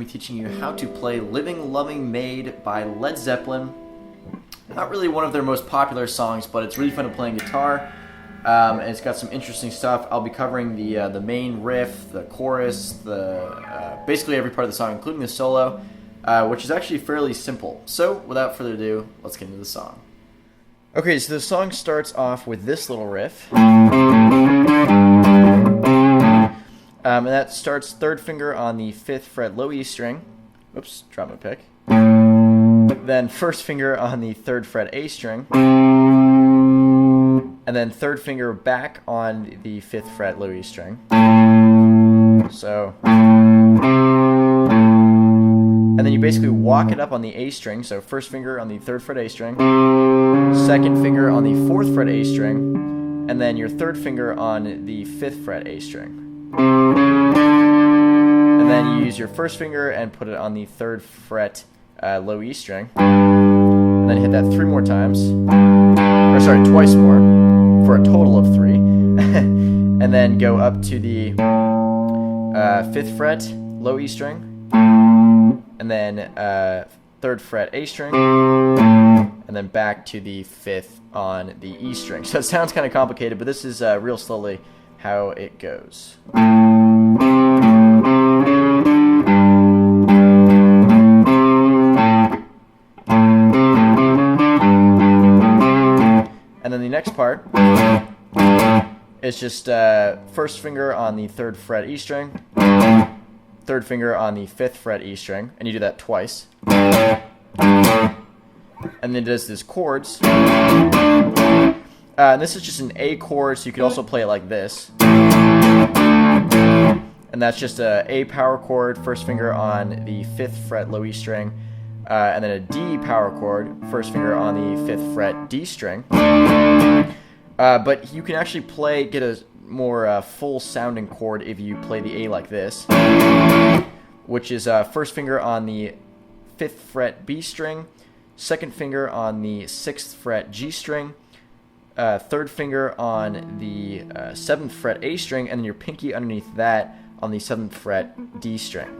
be teaching you how to play Living, Loving Maid by Led Zeppelin. Not really one of their most popular songs, but it's really fun to play on guitar, and it's got some interesting stuff. I'll be covering the main riff, the chorus, basically every part of the song, including the solo, which is actually fairly simple. So, without further ado, let's get into the song. Okay, so the song starts off with this little riff. And that starts third finger on the 5th fret low E string. Oops, drop my pick. Then first finger on the 3rd fret A string. And then third finger back on the 5th fret low E string. So, and then you basically walk it up on the A string. So first finger on the 3rd fret A string, second finger on the 4th fret A string, and then your third finger on the 5th fret A string. And then you use your first finger and put it on the 3rd fret low E string. And then hit that 3 more times. Or sorry, twice more, for a total of 3. And then go up to the 5th fret low E string. And then 3rd fret A string. And then back to the 5th on the E string. So it sounds kind of complicated, but this is real slowly how it goes. And then the next part is just first finger on the 3rd fret E string, third finger on the 5th fret E string, and you do that twice. And then it does this chords. And this is just an A chord, so you could also play it like this. And that's just a A power chord, first finger on the 5th fret low E string, and then a D power chord, first finger on the 5th fret D string. But you can actually get a more full sounding chord if you play the A like this, which is first finger on the 5th fret B string, second finger on the 6th fret G string, third finger on the 7th fret A string, and then your pinky underneath that on the 7th fret D string.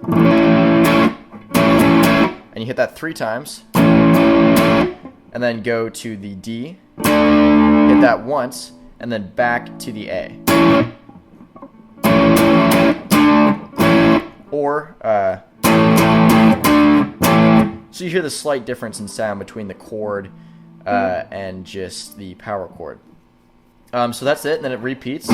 And you hit that 3 times, and then go to the D, hit that once, and then back to the A. Or, so you hear the slight difference in sound between the chord and just the power chord. So that's it, and then it repeats.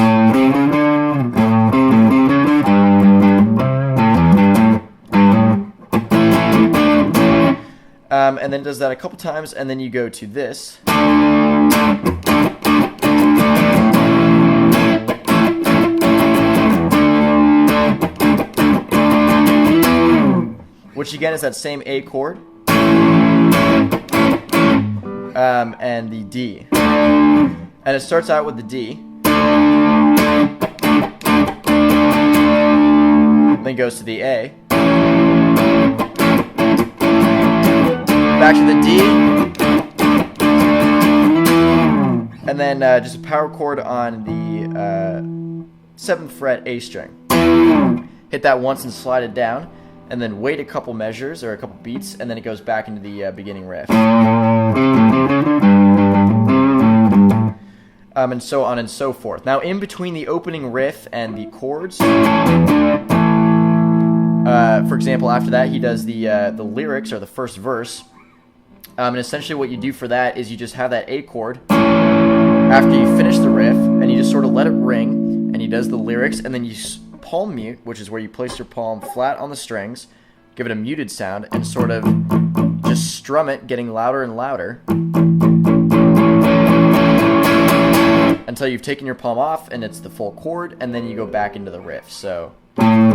And then does that a couple times, and then you go to this. Which again is that same A chord. And the D. And it starts out with the D. Then goes to the A. Back to the D. And then just a power chord on the 7th fret A string. Hit that once and slide it down. And then wait a couple measures or a couple beats, and then it goes back into the beginning riff. And so on and so forth. Now, in between the opening riff and the chords, for example, after that, he does the lyrics, or the first verse. And essentially what you do for that is you just have that A chord after you finish the riff, and you just sort of let it ring, and he does the lyrics, and then you palm mute, which is where you place your palm flat on the strings, give it a muted sound, and sort of just strum it, getting louder and louder until you've taken your palm off and it's the full chord, and then you go back into the riff. So and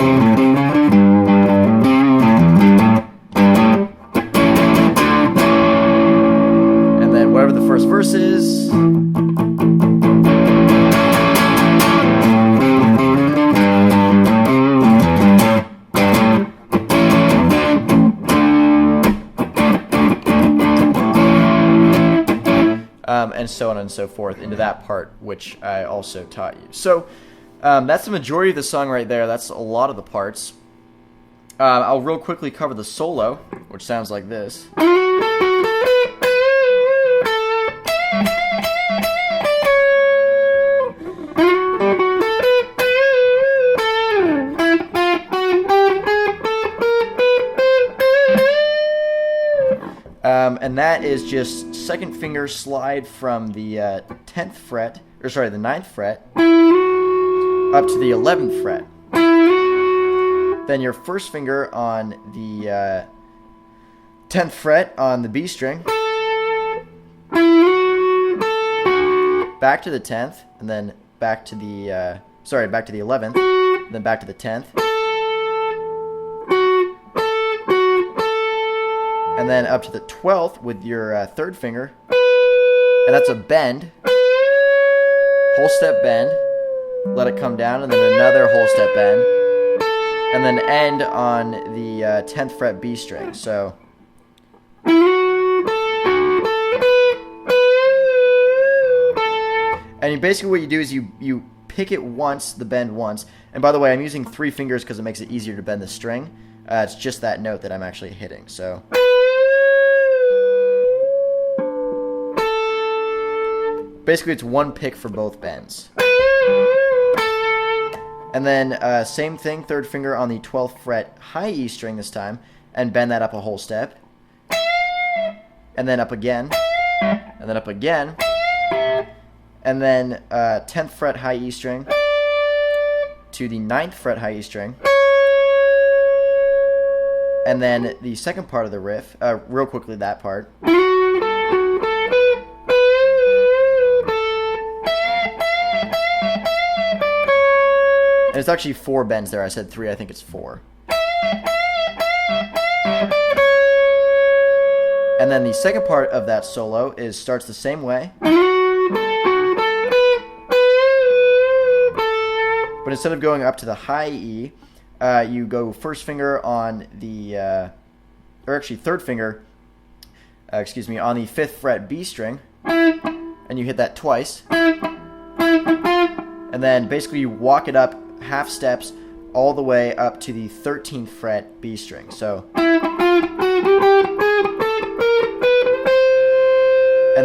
then whatever the first verse is, and so on and so forth into that part, which I also taught you. So that's the majority of the song right there. That's a lot of the parts. I'll real quickly cover the solo, which sounds like this. And that is just second finger slide from the 10th fret, or sorry, the 9th fret, up to the 11th fret. Then your first finger on the 10th fret on the B string, back to the 10th, and then back to the, back to the 11th, then back to the 10th. And then up to the 12th with your third finger, and that's a bend, whole step bend, let it come down, and then another whole step bend, and then end on the 10th fret B string. So and basically what you do is you pick it once, the bend once, and by the way, I'm using 3 fingers because it makes it easier to bend the string. It's just that note that I'm actually hitting. So basically, it's one pick for both bends. And then same thing, third finger on the 12th fret high E string this time, and bend that up a whole step. And then up again, and then up again. And then 10th fret high E string to the 9th fret high E string. And then the second part of the riff, real quickly that part. And it's actually 4 bends there. I said 3, I think it's 4. And then the second part of that solo starts the same way. But instead of going up to the high E, you go first finger on the, or actually third finger, on the 5th fret B string, and you hit that twice. And then basically you walk it up half steps all the way up to the 13th fret B string. So, and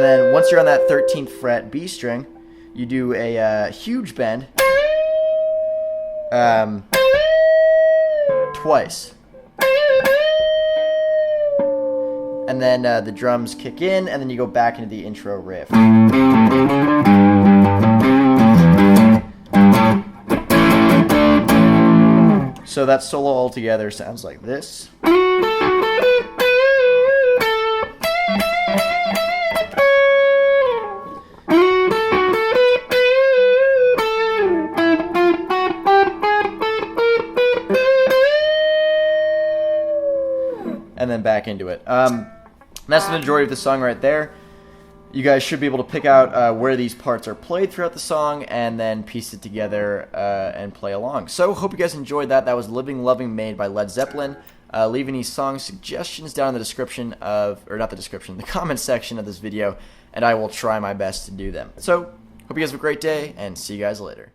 then once you're on that 13th fret B string, you do a huge bend twice. And then the drums kick in, and then you go back into the intro riff. So that solo all together sounds like this. And then back into it. That's the majority of the song right there. You guys should be able to pick out where these parts are played throughout the song and then piece it together and play along. So, hope you guys enjoyed that. That was Loving Maid by Led Zeppelin. Leave any song suggestions down in the description the comment section of this video, and I will try my best to do them. So, hope you guys have a great day, and see you guys later.